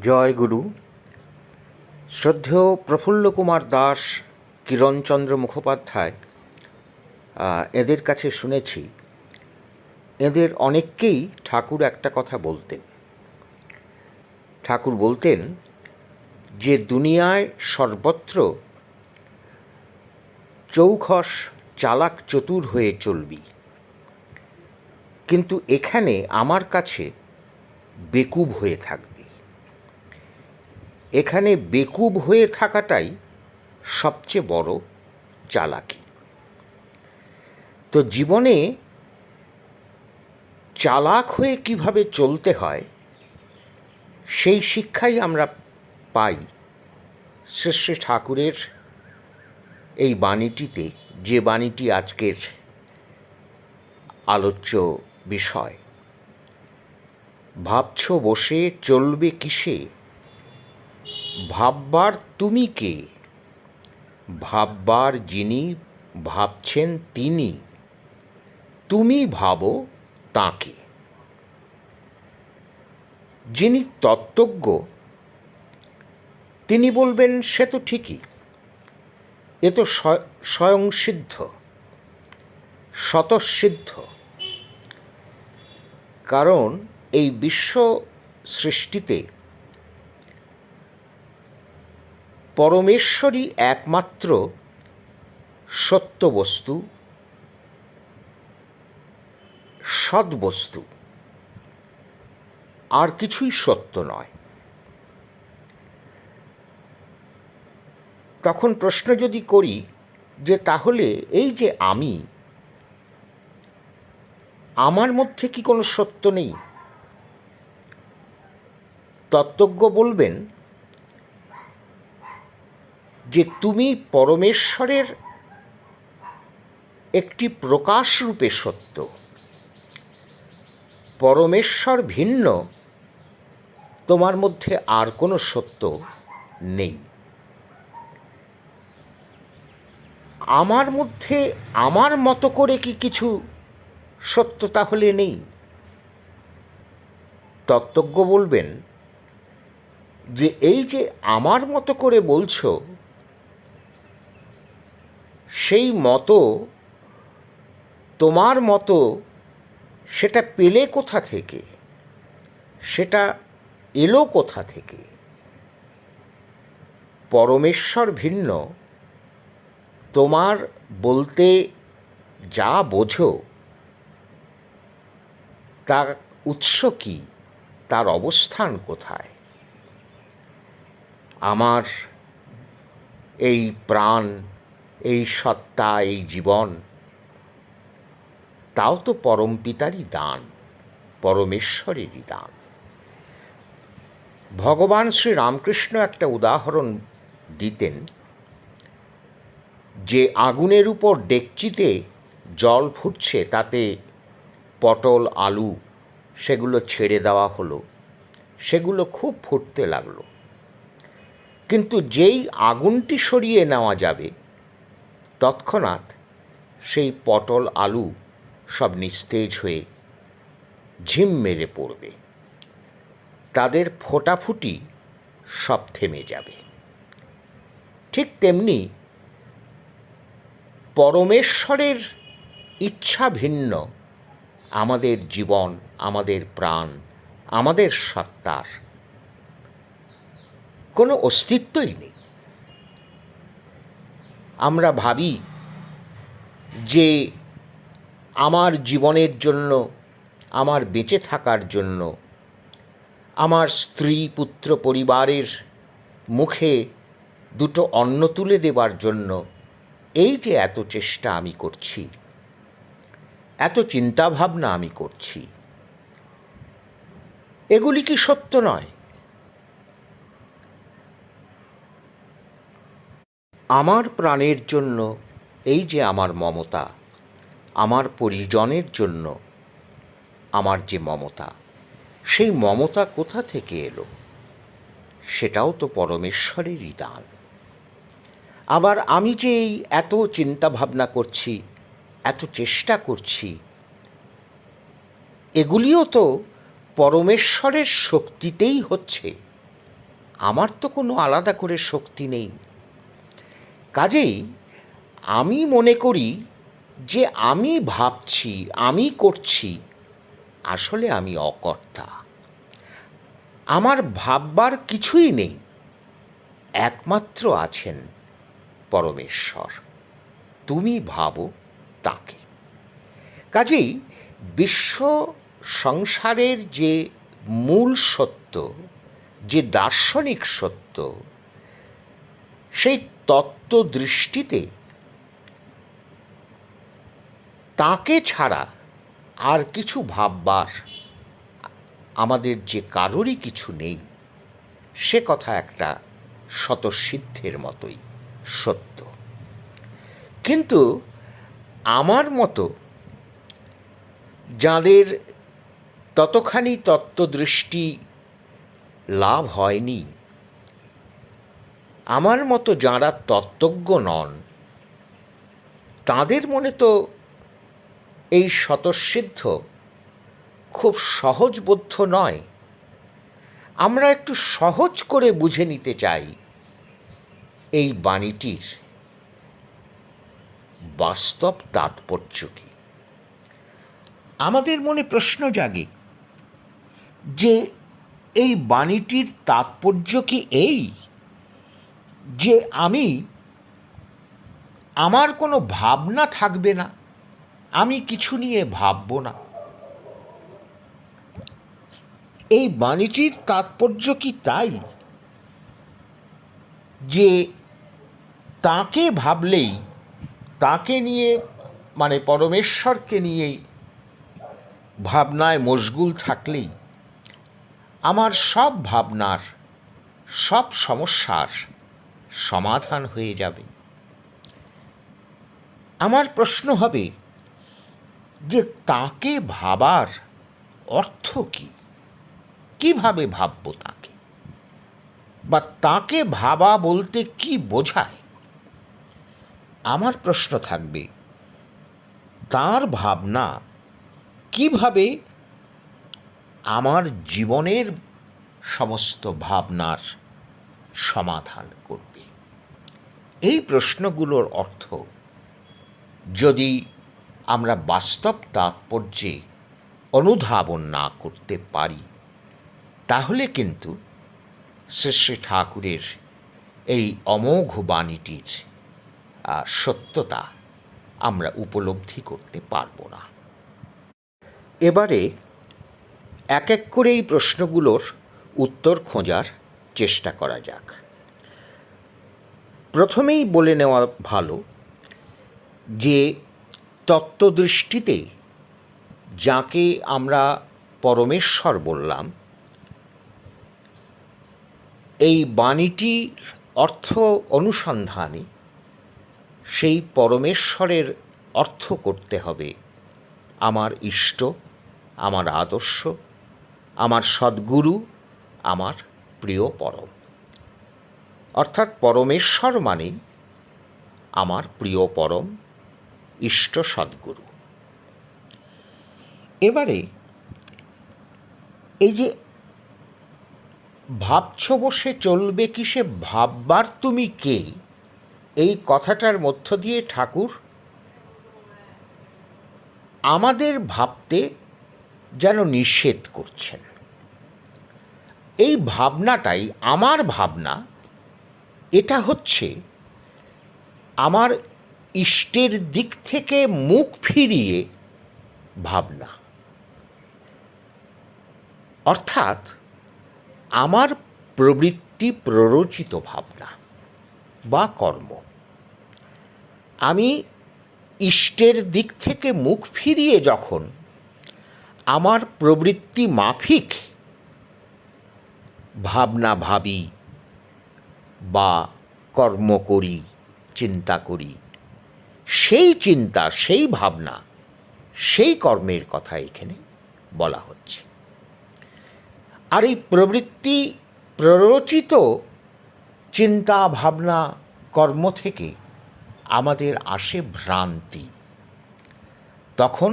জয় গুরু। শ্রদ্ধেয় প্রফুল্লকুমার দাস, কিরণচন্দ্র মুখোপাধ্যায়, এদের কাছে শুনেছি এদের অনেককেই ঠাকুর একটা কথা বলতেন। ঠাকুর বলতেন যে দুনিয়ায় সর্বত্র চৌখস চালাক চতুর হয়ে চলবি, কিন্তু এখানে আমার কাছে বেকুব হয়ে থাকবি। এখানে বেকুব হয়ে থাকাটাই সবচেয়ে বড় চালাকি। তো জীবনে চালাক হয়ে কিভাবে চলতে হয় সেই শিক্ষাই আমরা পাই শ্রী শ্রী ঠাকুরের এই বাণীটিতে, যে বাণীটি আজকের আলোচ্য বিষয়। ভাবছ বসে চলবে কিসে, ভাববার তুমি কে, ভাববার যিনি ভাবছেন তিনি, তুমি ভাবো তাঁকে। যিনি তত্ত্বজ্ঞ তিনি বলবেন সে তো ঠিকই, এ তো স্বয়ংসিদ্ধ, স্বতঃসিদ্ধ। কারণ এই বিশ্ব সৃষ্টিতে পরমেশ্বরই একমাত্র সত্য বস্তু, সদ্বস্তু, আর কিছুই সত্য নয়। তখন প্রশ্ন যদি করি যে তাহলে এই যে আমি, আমার মধ্যে কি কোনো সত্য নেই? তত্ত্বজ্ঞ বলবেন যে তুমি পরমেশ্বরের একটি প্রকাশ রূপে সত্য। পরমেশ্বর ভিন্ন তোমার মধ্যে আর কোনো সত্য নেই। আমার মধ্যে আমার মতো করে কি কিছু সত্য তাহলে নেই? তত্ত্বজ্ঞ বলবেন যে এই যে আমার মতো করে বলছো, সেই মতো তোমার মতো সেটা পেলে কোথা থেকে, সেটা এলো কোথা থেকে? পরমেশ্বর ভিন্ন, তোমার বলতে যা বোঝো তার উৎস কি, তার অবস্থান কোথায়? আমার এই প্রাণ, এই সত্তা, এই জীবন, তাও তো পরমপিতারই দান, পরমেশ্বরেরই দান। ভগবান শ্রী রামকৃষ্ণ একটা উদাহরণ দিতেন যে আগুনের উপর ডেকচিতে জল ফুটছে, তাতে পটল, আলু সেগুলো ছেড়ে দেওয়া হলো, সেগুলো খুব ফুটতে লাগলো। কিন্তু যেই আগুনটি সরিয়ে নেওয়া যাবে তৎক্ষণাৎ সেই পটল, আলু সব নিস্তেজ হয়ে ঝিম মেরে পড়বে, তাদের ফোটাফুটি সব থেমে যাবে। ঠিক তেমনি পরমেশ্বরের ইচ্ছা ভিন্ন আমাদের জীবন, আমাদের প্রাণ, আমাদের সত্তার কোনো অস্তিত্বই নেই। আমরা ভাবি যে আমার জীবনের জন্য, আমার বেঁচে থাকার জন্য, আমার স্ত্রী পুত্র পরিবারের মুখে দুটো অন্ন তুলে দেবার জন্য এই যে এত চেষ্টা আমি করছি, এত চিন্তাভাবনা আমি করছি, এগুলি কি সত্য নয়? আমার প্রাণের জন্য এই যে আমার মমতা, আমার পরিজনের জন্য আমার যে মমতা, সেই মমতা কোথা থেকে এলো? সেটাও তো পরমেশ্বরেরই দান। আবার আমি যে এই এত চিন্তা ভাবনা করছি, এত চেষ্টা করছি, এগুলিও তো পরমেশ্বরের শক্তিতেই হচ্ছে। আমার তো কোনো আলাদা করে শক্তি নেই। কাজেই আমি মনে করি যে আমি ভাবছি, আমি করছি, আসলে আমি অকর্তা। আমার ভাববার কিছুই নেই, একমাত্র আছেন পরমেশ্বর। তুমি ভাবো তাকে। কাজেই বিশ্ব সংসারের যে মূল সত্য, যে দার্শনিক সত্য, সেই তত্ত্ব দৃষ্টিতে তাকে ছাড়া আর কিছু ভাববার আমাদের যে কারোরই কিছু নেই, সে কথা একটা স্বতঃসিদ্ধের মতোই সত্য। কিন্তু আমার মতো যাদের ততখানি তত্ত্বদৃষ্টি লাভ হয়নি, আমার মতো যাঁরা তত্ত্বজ্ঞ নন, তাদের মনে তো এই স্বতঃসিদ্ধ খুব সহজবোধ্য নয়। আমরা একটু সহজ করে বুঝে নিতে চাই এই বাণীটির বাস্তব তাৎপর্য কী। আমাদের মনে প্রশ্ন জাগে যে এই বাণীটির তাৎপর্য কি এই যে আমার কোনো ভাবনা থাকবে না, আমি কিছু নিয়ে ভাবব না? এই বাণীটির তাৎপর্য কি তাই যে তাকে ভাবলেই, তাকে নিয়ে মানে পরমেশ্বরকে নিয়েই ভাবনায় মশগুল থাকলেই আমার সব ভাবনার, সব সমস্যার সমাধান হয়ে যাবে? আমার প্রশ্ন হবে যে তাকে ভাবার অর্থ কী? কীভাবে ভাবব তাকে, বা তাকে ভাবা বলতে কি বোঝায়? আমার প্রশ্ন থাকবে তার ভাবনা কিভাবে আমার জীবনের সমস্ত ভাবনার সমাধান করবে। এই প্রশ্নগুলোর অর্থ যদি আমরা বাস্তব তাৎপর্যে অনুধাবন না করতে পারি, তাহলে কিন্তু শ্রী শ্রী ঠাকুরের এই অমোঘ বাণীটির সত্যতা আমরা উপলব্ধি করতে পারব না। এবারে এক এক করে এই প্রশ্নগুলোর উত্তর খোঁজার চেষ্টা করা যাক। প্রথমেই বলে নেওয়া ভালো যে তত্ত্বদৃষ্টিতে যাকে আমরা পরমেশ্বর বললাম, এই বাণীটির অর্থ অনুসন্ধানে সেই পরমেশ্বরের অর্থ করতে হবে আমার ইষ্ট, আমার আদর্শ, আমার সদ্গুরু, আমার প্রিয় পরম। অর্থাৎ পরমেশ্বর মানে আমার প্রিয় পরম, ইষ্ট, সদ্গুরু। এবারে এই যে ভাবছ বসে চলবে কিসে, ভাববার তুমি কে, এই কথাটার মধ্য দিয়ে ঠাকুর আমাদের ভাবতে যেন নিষেধ করছেন। এই ভাবনাটাই আমার ভাবনা, এটা হচ্ছে আমার ইষ্টের দিক থেকে মুখ ফিরিয়ে ভাবনা, অর্থাৎ আমার প্রবৃত্তি প্ররোচিত ভাবনা বা কর্ম। আমি ইষ্টের দিক থেকে মুখ ফিরিয়ে যখন আমার প্রবৃত্তি মাফিক ভাবনা ভাবি বা কর্ম করি, চিন্তা করি, সেই চিন্তা, সেই ভাবনা, সেই কর্মের কথা এখানে বলা হচ্ছে। আর এই প্রবৃত্তি প্ররোচিত চিন্তা, ভাবনা, কর্ম থেকে আমাদের আসে ভ্রান্তি। তখন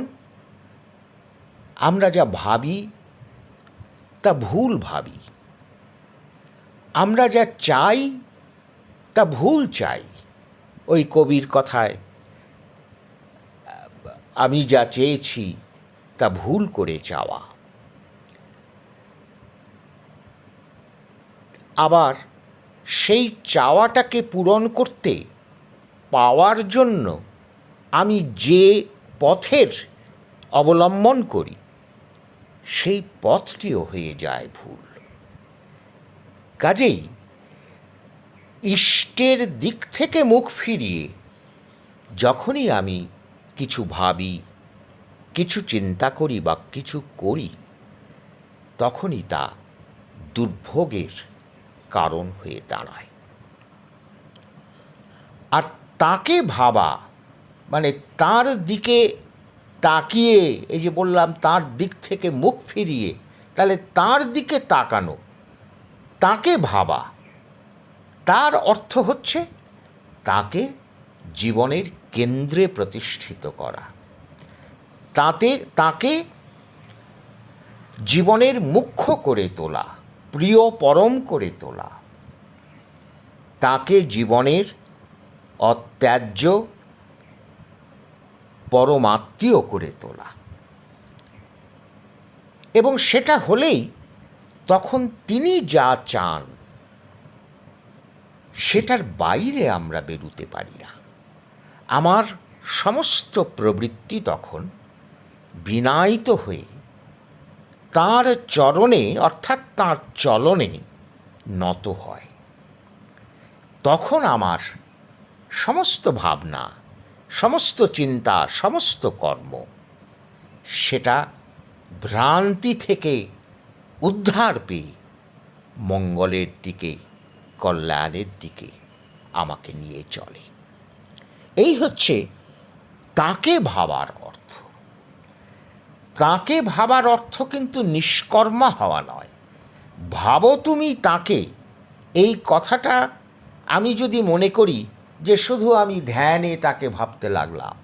আমরা যা ভাবি তা ভুল ভাবি। আমরা যা চাই তা ভুল চাই। ওই কবির কথায়, আমি যা চেয়েছি তা ভুল করে চাওয়া। আবার সেই চাওয়াটাকে পূরণ করতে পাওয়ার জন্য আমি যে পথের অবলম্বন করি সেই পথটিও হয়ে যায় ভুল। কাজেই ইষ্টের দিক থেকে মুখ ফিরিয়ে যখনই আমি কিছু ভাবি, কিছু চিন্তা করি বা কিছু করি, তখনই তা দুর্ভোগের কারণ হয়ে দাঁড়ায়। আর তাকে ভাবা মানে তার দিকে তাকিয়ে, এই যে বললাম তার দিক থেকে মুখ ফিরিয়ে, তাহলে তার দিকে তাকানো, তাকে ভাবা, তার অর্থ হচ্ছে তাকে জীবনের কেন্দ্রে প্রতিষ্ঠিত করা, তাকে জীবনের মুখ্য করে তোলা, প্রিয় পরম করে তোলা, তাকে জীবনের অত্যাজ্য পরমাত্মীয় করে তোলা। এবং সেটা হলেই তখন তিনি যা চান সেটার বাইরে আমরা বেরুতে পারি না। আমার সমস্ত প্রবৃত্তি তখন বিনায়িত হয়ে তাঁর চরণে অর্থাৎ তাঁর চলনে নত হয়। তখন আমার সমস্ত ভাবনা, সমস্ত চিন্তা, সমস্ত কর্ম সেটা ভ্রান্তি থেকে উদ্ধার পেয়ে মঙ্গলের দিকে, কল্যাণের দিকে আমাকে নিয়ে চলে। এই হচ্ছে তাকে ভাবার অর্থ। তাকে ভাবার অর্থ কিন্তু নিষ্কর্মা হওয়া নয়। ভাবো তুমি তাকে, এই কথাটা আমি যদি মনে করি যে শুধু আমি ধ্যানে তাকে ভাবতে লাগলাম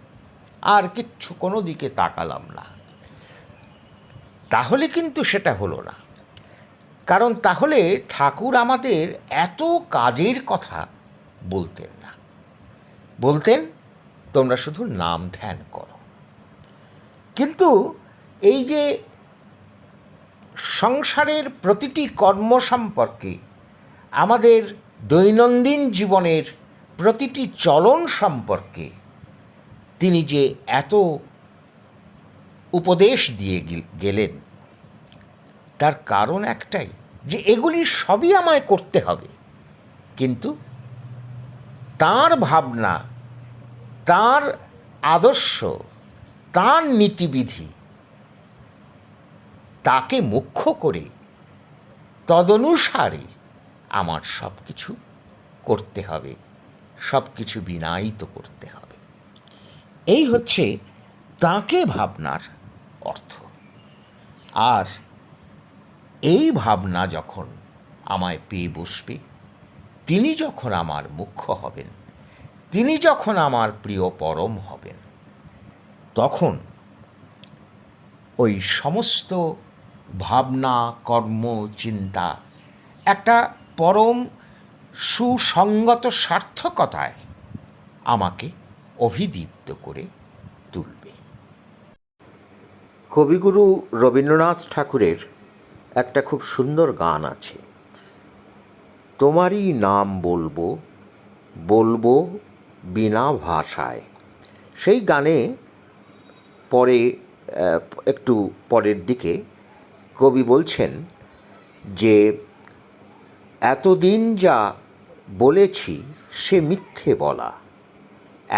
আর কিচ্ছু কোনো দিকে তাকালাম না, তাহলে কিন্তু সেটা হলো না। কারণ তাহলে ঠাকুর আমাদের এত কাজের কথা বলতেন না। বলতেন তোমরা শুধু নাম ধ্যান করো। কিন্তু এই যে সংসারের প্রতিটি কর্ম সম্পর্কে, আমাদের দৈনন্দিন জীবনের প্রতিটি চলন সম্পর্কে তিনি যে এত উপদেশ দিয়ে গেলেন, তার কারণ একটাই, যে এগুলি সবই আমায় করতে হবে, কিন্তু তার ভাবনা, তার আদর্শ, তার নীতিবিধি, তাকে মুখ্য করে তদনুসারে আমার সব কিছু করতে হবে, সব কিছু বিনায়িত করতে হবে। এই হচ্ছে তাকে ভাবনার অর্থ। আর এই ভাবনা যখন আমায় পেয়ে বসবে, তিনি যখন আমার মুখ্য হবেন, তিনি যখন আমার প্রিয় পরম হবেন, তখন ওই সমস্ত ভাবনা, কর্ম, চিন্তা একটা পরম সুসঙ্গত সার্থকতায় আমাকে অভিদীপ্ত করে তুলবে। কবিগুরু রবীন্দ্রনাথ ঠাকুরের একটা খুব সুন্দর গান আছে, তোমারই নাম বলবো বলবো বিনা ভাষায়। সেই গানে পরে একটু পরের দিকে কবি বলছেন যে এতদিন যা বলেছি সে মিথ্যে বলা,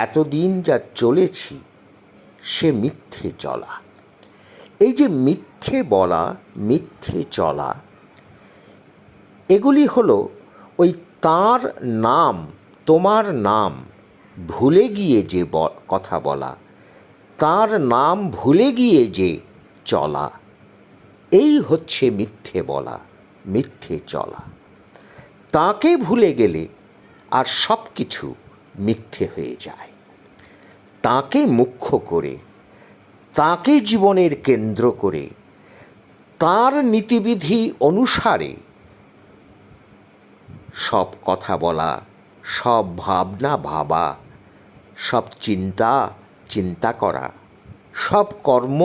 এতদিন যা চলেছি সে মিথ্যে চলা। এই যে মিথ্যে বলা, মিথ্যে চলা, এগুলি হলো ওই তার নাম, তোমার নাম ভুলে গিয়ে যে কথা বলা, তার নাম ভুলে গিয়ে যে চলা, এই হচ্ছে মিথ্যে বলা, মিথ্যে চলা। তাকে ভুলে গেলে আর সব কিছু মিথ্যে হয়ে যায়। তাকে মুখ্য করে, তাকে জীবনের কেন্দ্র করে, তার নীতিবিধি অনুসারে সব কথা বলা, সব ভাবনা ভাবা, সব চিন্তা চিন্তা করা, সব কর্ম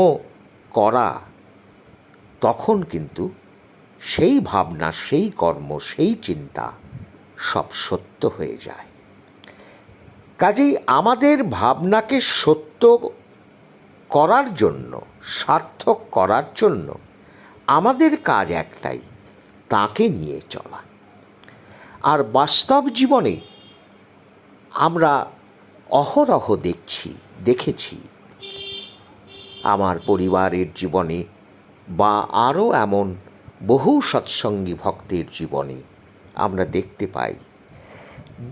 করা, তখন কিন্তু সেই ভাবনা, সেই কর্ম, সেই চিন্তা সব সত্য হয়ে যায়। কাজেই আমাদের ভাবনাকে সত্য করার জন্য, সার্থক করার জন্য আমাদের কাজ একটাই, তাকে নিয়ে চলা। আর বাস্তব জীবনে আমরা অহরহ দেখেছি আমার পরিবারের জীবনে বা আরও এমন বহু সৎসঙ্গী ভক্তের জীবনে আমরা দেখতে পাই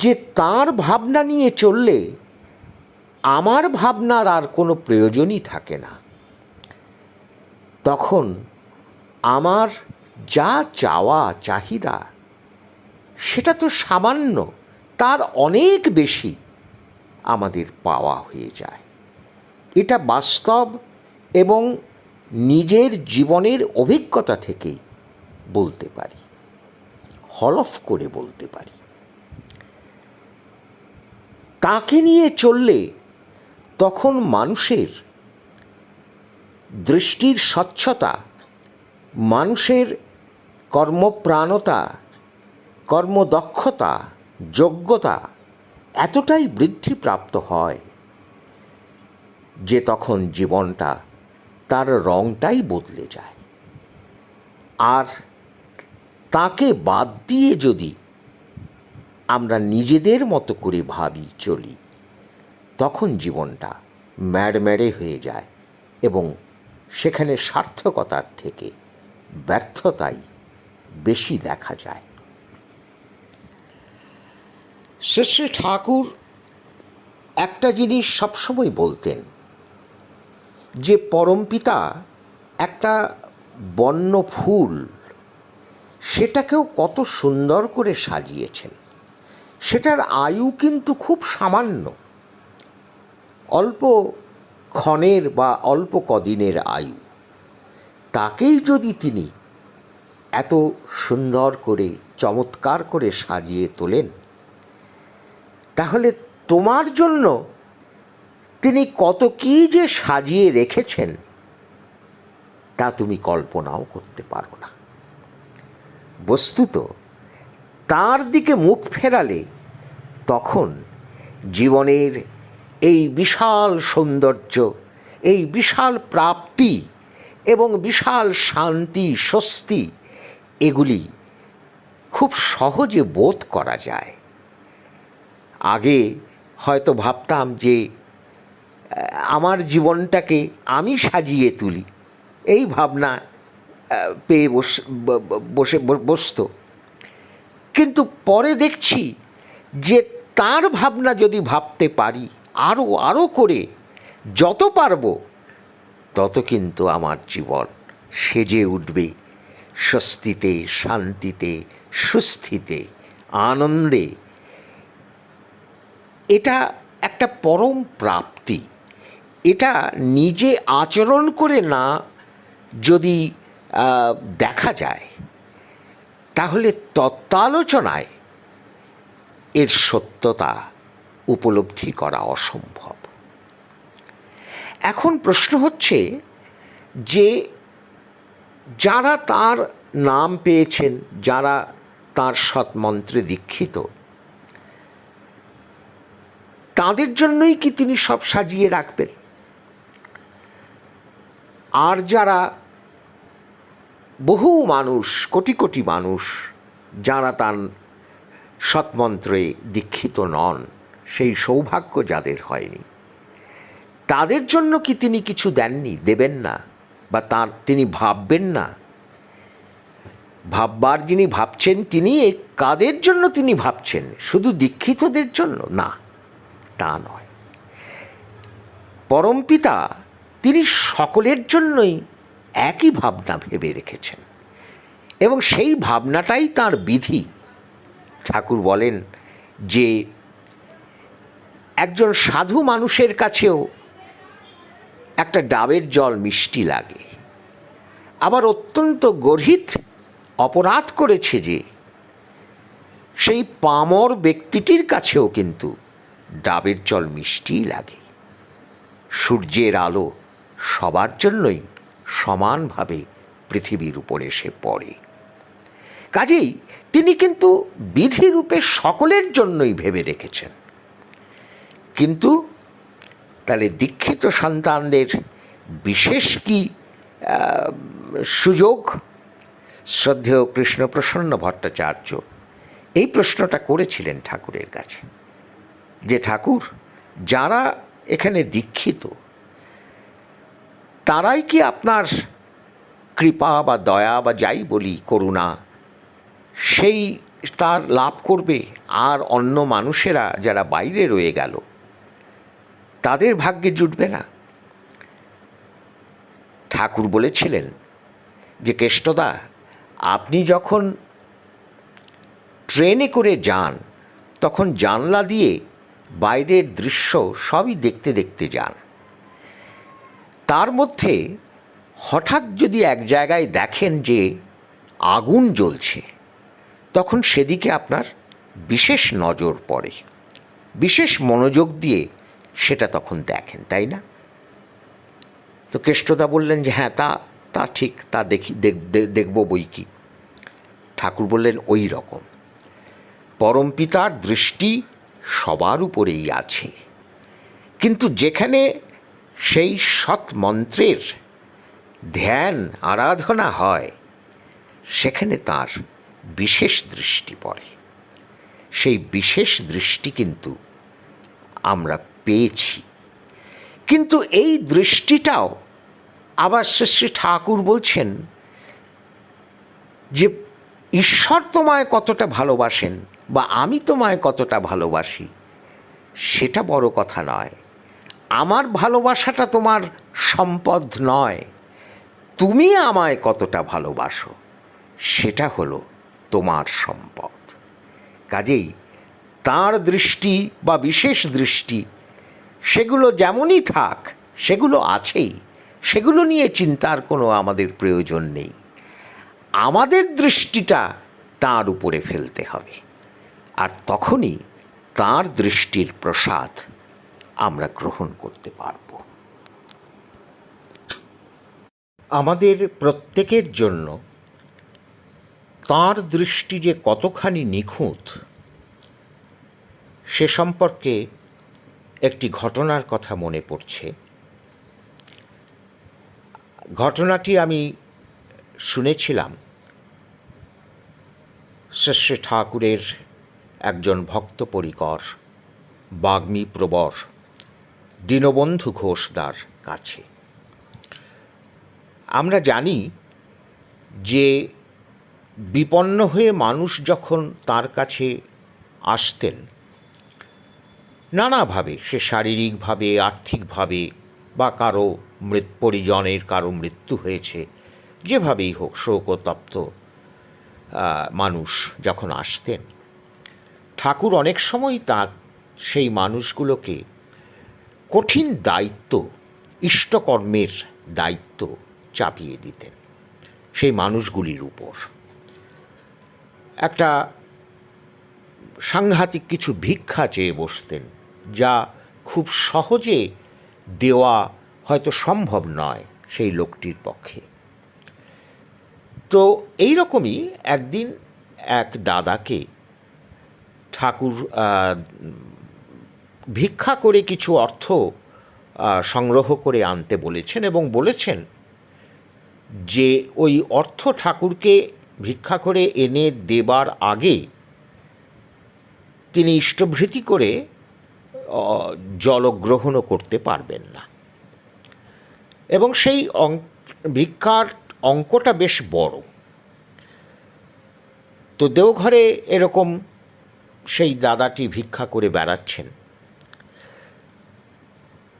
যে তার ভাবনা নিয়ে চললে আমার ভাবনার আর কোনো প্রয়োজনই থাকে না। তখন আমার যা চাওয়া চাহিদা সেটা তো সামান্য, তার অনেক বেশি আমাদের পাওয়া হয়ে যায়। এটা বাস্তব এবং নিজের জীবনের অভিজ্ঞতা থেকেই বলতে পারি, হলফ করে বলতে পারি। তাকে নিয়ে চললে তখন মানুষের দৃষ্টির স্বচ্ছতা, মানুষের কর্মপ্রাণতা, কর্মদক্ষতা, যোগ্যতা এতটাই বৃদ্ধিপ্রাপ্ত হয় যে তখন জীবনটা, তার রংটাই বদলে যায়। আর তাকে বাদ দিয়ে যদি আমরা নিজেদের মতো করে ভাবি, চলি, তখন জীবনটা ম্যাড়ম্যাড়ে হয়ে যায় এবং সেখানে সার্থকতার থেকে ব্যর্থতাই বেশি দেখা যায়। শ্রী শ্রী ঠাকুর একটা জিনিস সবসময় বলতেন যে পরমপিতা একটা বন্য ফুল, সেটাকেও কত সুন্দর করে সাজিয়েছেন। সেটার আয়ু কিন্তু খুব সামান্য, অল্প ক্ষণের বা অল্প কদিনের আয়ু। তাকেই যদি তিনি এত সুন্দর করে, চমৎকার করে সাজিয়ে তোলেন, তাহলে তোমার জন্য তিনি কত কী যে সাজিয়ে রেখেছেন তা তুমি কল্পনাও করতে পারো না। বস্তুত তার দিকে মুখ ফেরালে তখন জীবনের এই বিশাল সৌন্দর্য, এই বিশাল প্রাপ্তি এবং বিশাল শান্তি, স্বস্তি, এগুলি খুব সহজে বোধ করা যায়। আগে হয়তো ভাবতাম যে আমার জীবনটাকে আমি সাজিয়ে তুলি, এই ভাবনা পেয়ে বসত। কিন্তু পরে দেখছি যে তার ভাবনা যদি ভাবতে পারি আরও করে, যত পারব তত কিন্তু আমার জীবন সেজে উঠবে স্বস্তিতে, শান্তিতে, সুস্থিতে, আনন্দে। এটা একটা পরম প্রাপ্তি। এটা নিজে আচরণ করে না যদি দেখা যায়, তাহলে তত্ত্বালোচনায় এর সত্যতা উপলব্ধি করা অসম্ভব। এখন প্রশ্ন হচ্ছে যে যারা তার নাম পেয়েছেন, যারা তার সৎমন্ত্রে দীক্ষিত, তাদের জন্যই কি তিনি সব সাজিয়ে রাখবেন? আর যারা বহু মানুষ, কোটি কোটি মানুষ যারা তার সৎমন্ত্রে দীক্ষিত নন, সেই সৌভাগ্য যাদের হয়নি, তাদের জন্য কি তিনি কিছু দেননি, দেবেন না, বা তিনি ভাববেন না? ভাববার যিনি ভাবছেন, তিনি কাদের জন্য তিনি ভাবছেন? শুধু দীক্ষিতদের জন্য? না, তা নয়। পরমপিতা তিনি সকলের জন্যই একই ভাবনা ভেবে রেখেছেন এবং সেই ভাবনাটাই তার বিধি। ঠাকুর বলেন যে একজন সাধু মানুষের কাছেও একটা ডাবের জল মিষ্টি লাগে, আবার অত্যন্ত গর্হিত অপরাধ করেছে যে সেই পামর ব্যক্তিটির কাছেও কিন্তু ডাবের জল মিষ্টিই লাগে। সূর্যের আলো সবার জন্যই সমানভাবে পৃথিবীর উপর এসে পড়ে। কাজেই তিনি কিন্তু বিধিরূপে সকলের জন্যই ভেবে রেখেছেন। কিন্তু তাহলে দীক্ষিত সন্তানদের বিশেষ কি সুযোগ? শ্রদ্ধেয় কৃষ্ণপ্রসন্ন ভট্টাচার্য এই প্রশ্নটা করেছিলেন ঠাকুরের কাছে, যে ঠাকুর, যারা এখানে দীক্ষিত তারাই কি আপনার কৃপা বা দয়া বা যাই বলি করুণা সেই তার লাভ করবে, আর অন্য মানুষেরা যারা বাইরে রয়ে গেল তাদের ভাগ্যে জুটবে না? ঠাকুর বলেছিলেন যে কেষ্টদা, আপনি যখন ট্রেনে করে যান তখন জানলা দিয়ে বাইরের দৃশ্য সবই দেখতে দেখতে যান। তার মধ্যে হঠাৎ যদি এক জায়গায় দেখেন যে আগুন জ্বলছে, তখন সেদিকে আপনার বিশেষ নজর পড়ে, বিশেষ মনোযোগ দিয়ে সেটা তখন দেখেন, তাই না? তো কেষ্টদা বললেন যে হ্যাঁ, তা ঠিক, তা দেখব বই কি। ঠাকুর বললেন ওই রকম পরমপিতার দৃষ্টি সবার উপরেই আছে, কিন্তু যেখানে সেই সৎ মন্ত্রের ধ্যান আরাধনা হয় সেখানে তার বিশেষ দৃষ্টি পড়ে। সেই বিশেষ দৃষ্টি কিন্তু আমরা পেয়েছি, কিন্তু এই দৃষ্টিটাও আবার শ্রী ঠাকুর বলছেন যে ঈশ্বর তোমায় কতটা ভালোবাসেন বা আমি তোমায় কতটা ভালোবাসি সেটা বড় কথা নয়। আমার ভালোবাসাটা তোমার সম্পদ নয়, তুমি আমায় কতটা ভালোবাসো সেটা হলো তোমার সম্পদ। কাজেই তার দৃষ্টি বা বিশেষ দৃষ্টি সেগুলো যেমনই থাক, সেগুলো আছেই, সেগুলো নিয়ে চিন্তার কোনো আমাদের প্রয়োজন নেই। আমাদের দৃষ্টিটা তার উপরে ফেলতে হবে, আর তখনই তার দৃষ্টির প্রসাদ আমরা গ্রহণ করতে পারব। আমাদের প্রত্যেকের জন্য তার দৃষ্টি যে কতখানি নিখুঁত সে সম্পর্কে একটি ঘটনার কথা মনে পড়ছে। ঘটনাটি আমি শুনেছিলাম শ্রী ঠাকুরের একজন ভক্ত পরিকর বাগ্মী প্রবর দীনবন্ধু ঘোষদার কাছে। আমরা জানি যে বিপন্ন হয়ে মানুষ যখন তার কাছে আসতেন নানাভাবে, সে শারীরিকভাবে, আর্থিকভাবে, বা কারো পরিজনের কারো মৃত্যু হয়েছে, যেভাবেই হোক শোকতপ্ত মানুষ যখন আসতেন, ঠাকুর অনেক সময় সেই মানুষগুলোকে কঠিন দায়িত্ব, ইষ্টকর্মের দায়িত্ব চাপিয়ে দিতেন সেই মানুষগুলির উপর। একটা সাংঘাতিক কিছু ভিক্ষা চেয়ে বসতেন, যা খুব সহজে দেওয়া হয়তো সম্ভব নয় সেই লোকটির পক্ষে। তো এই রকমই একদিন এক দাদাকে ঠাকুর ভিক্ষা করে কিছু অর্থ সংগ্রহ করে আনতে বলেছেন, এবং বলেছেন যে ওই অর্থ ঠাকুরকে ভিক্ষা করে এনে দেবার আগে তিনি ইষ্টভৃতি করে জলগ্রহণও করতে পারবেন না, এবং সেই ভিক্ষার অঙ্কটা বেশ বড়। তো দেওঘরে এরকম সেই দাদাটি ভিক্ষা করে বেড়াচ্ছেন,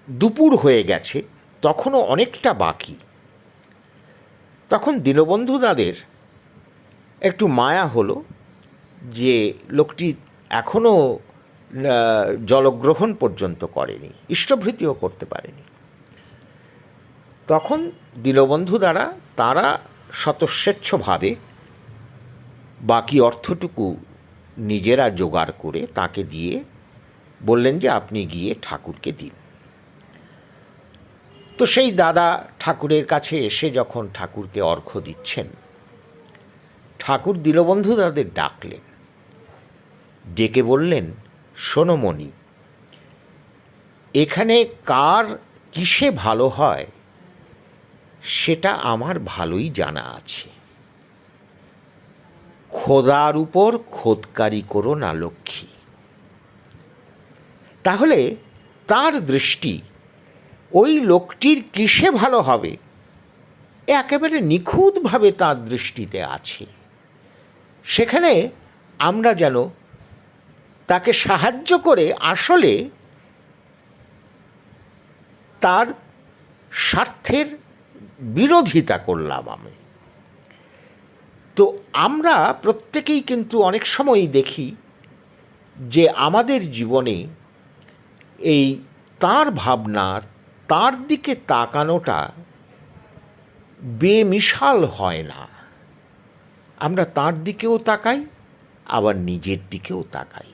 দুপুর হয়ে গেছে, তখনও অনেকটা বাকি। তখন দীনবন্ধু দাদের একটু মায়া হলো যে লোকটি এখনও জলগ্রহণ পর্যন্ত করেনি, ইষ্টভৃতিও করতে পারেনি। তখন দীনবন্ধু দ্বারা তারা স্বতঃস্বেচ্ছভাবে বাকি অর্থটুকু নিজেরা জোগাড় করে তাকে দিয়ে বললেন যে আপনি গিয়ে ঠাকুরকে দিন। তো সেই দাদা ঠাকুরের কাছে এসে যখন ঠাকুরকে অর্ঘ্য দিচ্ছেন, ঠাকুর দীনবন্ধু তাদের ডাকলেন, ডেকে বললেন, শোনো মণি, এখানে কার কিসে ভালো হয় সেটা আমার ভালোই জানা আছে। খোদার উপর খোদকারি করো না লক্ষ্মী। তাহলে তার দৃষ্টি ওই লোকটির কিসে ভালো হবে একেবারে নিখুঁতভাবে তার দৃষ্টিতে আছে। সেখানে আমরা যেন তাকে সাহায্য করে আসলে তার স্বার্থের বিরোধিতা করলাম আমি। তো আমরা প্রত্যেকেই কিন্তু অনেক সময়ই দেখি যে আমাদের জীবনে এই তার ভাবনা, তার দিকে তাকানোটা বেমিশাল হয় না। আমরা তার দিকেও তাকাই, আবার নিজের দিকেও তাকাই,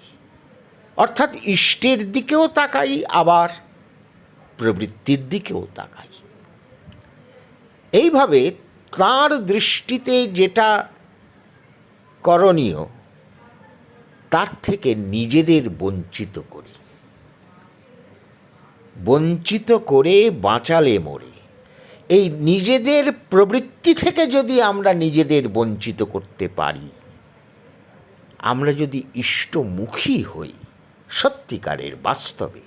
অর্থাৎ ইষ্টের দিকেও তাকাই, আবার প্রবৃত্তির দিকেও তাকাই। এইভাবে তার দৃষ্টিতে যেটা করণীয় তার থেকে নিজেদের বঞ্চিত করি। বঞ্চিত করে বাঁচালে মরে, এই নিজেদের প্রবৃত্তি থেকে যদি আমরা নিজেদের বঞ্চিত করতে পারি, আমরা যদি ইষ্টমুখী হই সত্যিকারের বাস্তবে,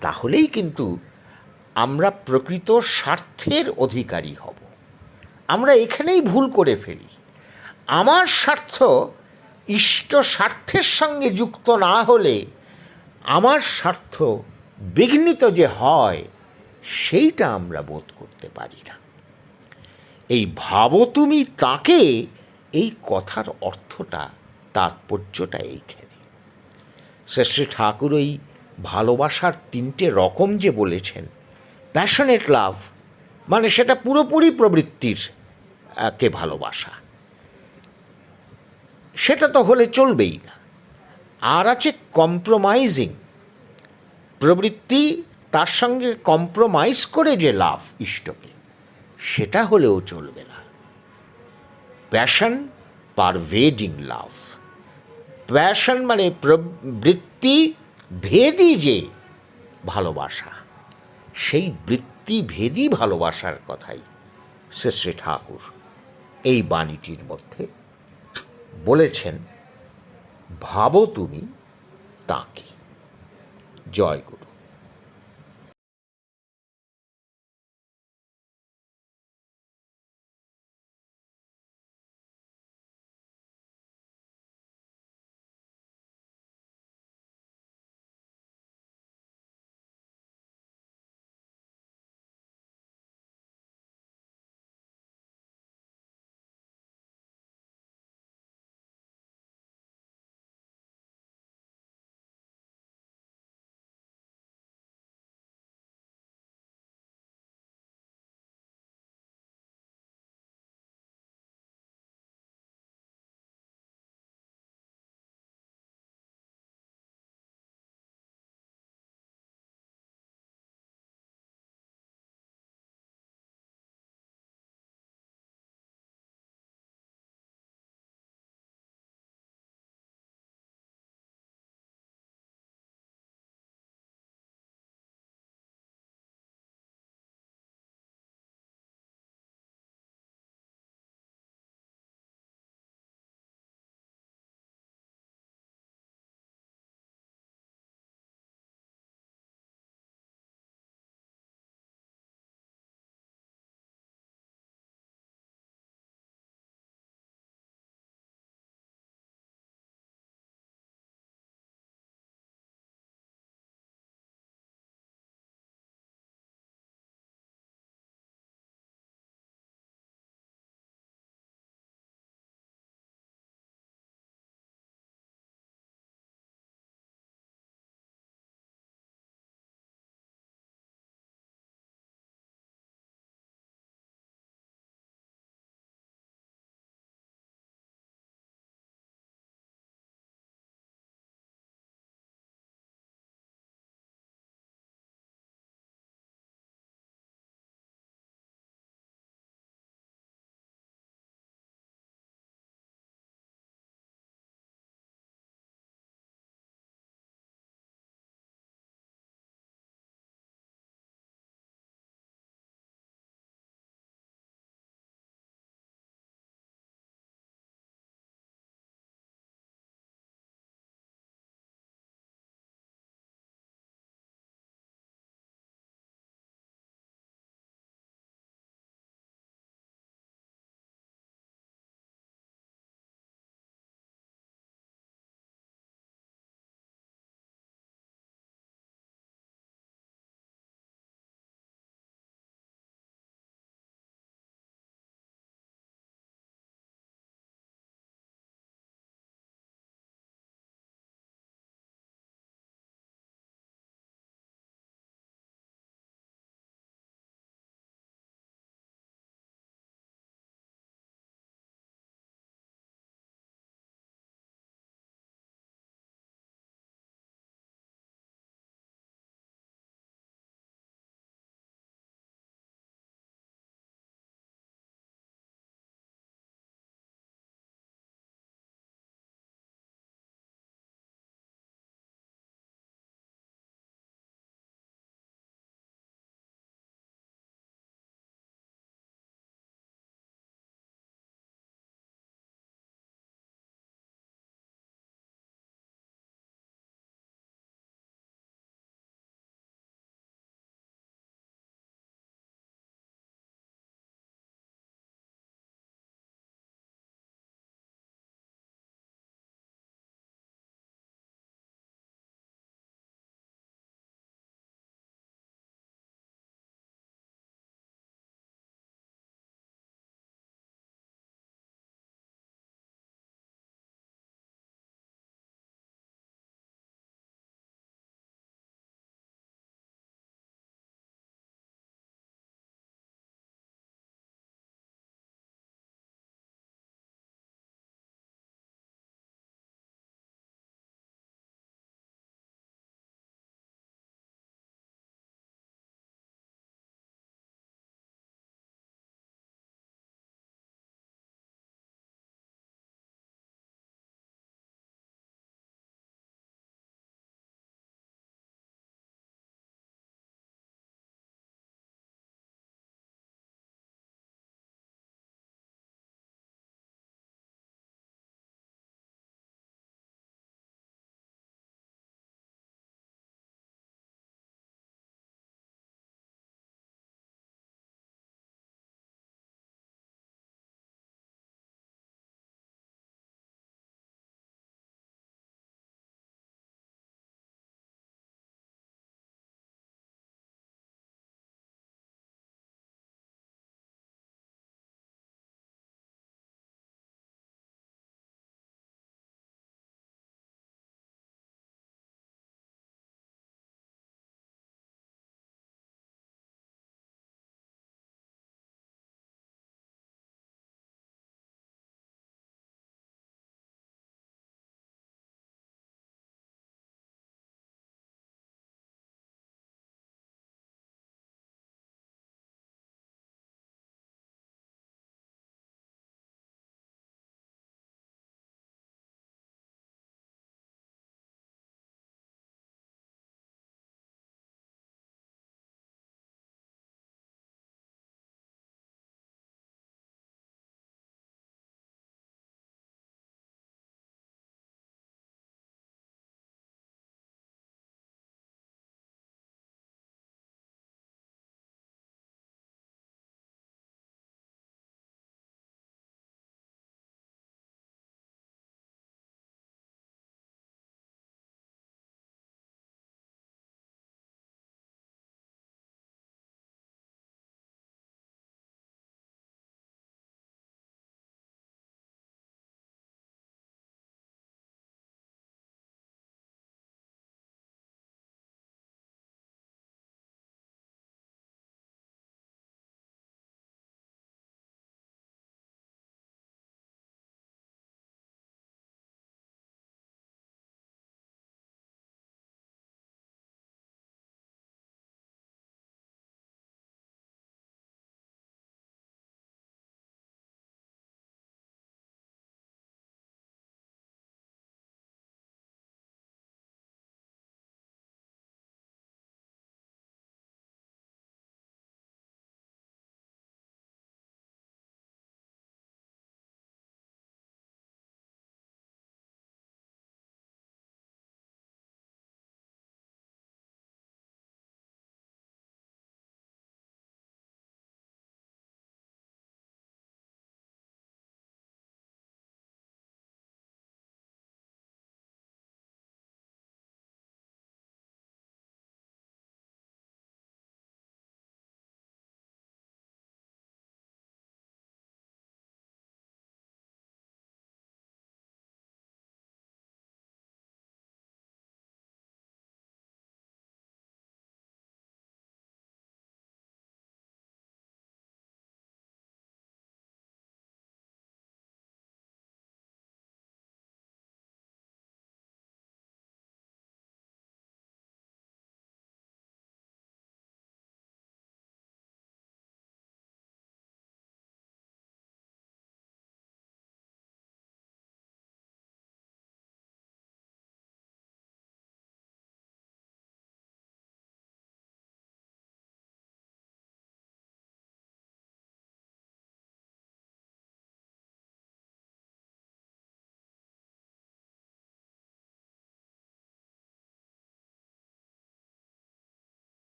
তাহলেই কিন্তু আমরা প্রকৃত স্বার্থের অধিকারী হব। আমরা এখানেই ভুল করে ফেলি। আমার স্বার্থ ইষ্ট স্বার্থের সঙ্গে যুক্ত না হলে আমার স্বার্থ বিঘ্নিত যে হয় সেইটা আমরা বোধ করতে পারি না। এই ভাবো তুমি তাকে, এই কথার অর্থটা, তাৎপর্যটা এইখানে। শ্রী ঠাকুর ওই ভালোবাসার তিনটে রকম যে বলেছেন, প্যাশনেট লাভ মানে সেটা পুরোপুরি প্রবৃত্তির কে ভালোবাসা, সেটা তো হলে চলবেই না। আর আছে কম্প্রোমাইজিং প্রবৃত্তি, তার সঙ্গে কম্প্রোমাইজ করে যে লাভ ইষ্টকে, সেটা হলেও চলবে না। প্যাশন পারভেডিং লাভ, প্যাশন মানে বৃত্তি ভেদী যে ভালোবাসা, সেই বৃত্তিভেদী ভালোবাসার কথাই শ্রী ঠাকুর এই বাণীটির মধ্যে বলেছেন। ভাবো তুমি তাকে। জয় গুরু।